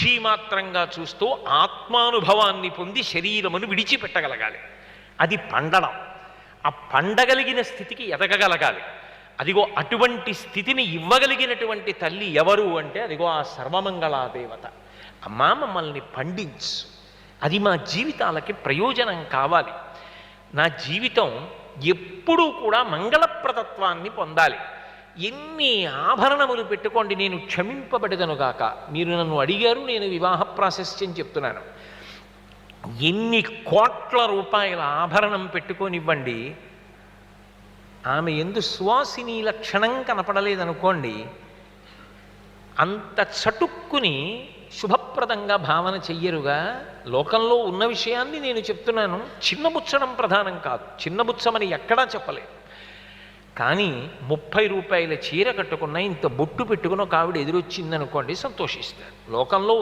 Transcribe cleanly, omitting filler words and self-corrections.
నాక్షీమాత్రంగా చూస్తూ ఆత్మానుభవాన్ని పొంది శరీరమును విడిచిపెట్టగలగాలి. అది పండడం. ఆ పండగలిగిన స్థితికి ఎదగగలగాలి. అదిగో అటువంటి స్థితిని ఇవ్వగలిగినటువంటి తల్లి ఎవరు అంటే అదిగో ఆ సర్వమంగళాదేవత. అమ్మా మమ్మల్ని పండించు, అది మా జీవితాలకి ప్రయోజనం కావాలి. నా జీవితం ఎప్పుడూ కూడా మంగళప్రదత్వాన్ని పొందాలి. ఎన్ని ఆభరణములు పెట్టుకోండి, నేను క్షమింపబడదనుగాక. మీరు నన్ను అడిగారు, నేను వివాహ ప్రాశస్త్యం చెప్తున్నాను. ఎన్ని కోట్ల రూపాయల ఆభరణం పెట్టుకొనివ్వండి, ఆమె ఎందు సువాసిని లక్షణం కనపడలేదనుకోండి, అంత చటుక్కుని శుభప్రదంగా భావన చెయ్యరుగా. లోకంలో ఉన్న విషయాన్ని నేను చెప్తున్నాను. చిన్నబుచ్చడం ప్రధానం కాదు, చిన్నబుచ్చమని ఎక్కడా చెప్పలేదు. కానీ 30 రూపాయల చీర కట్టుకున్న ఇంత బొట్టు పెట్టుకుని ఒక ఆవిడ ఎదురొచ్చిందనుకోండి, సంతోషిస్తారు. లోకంలో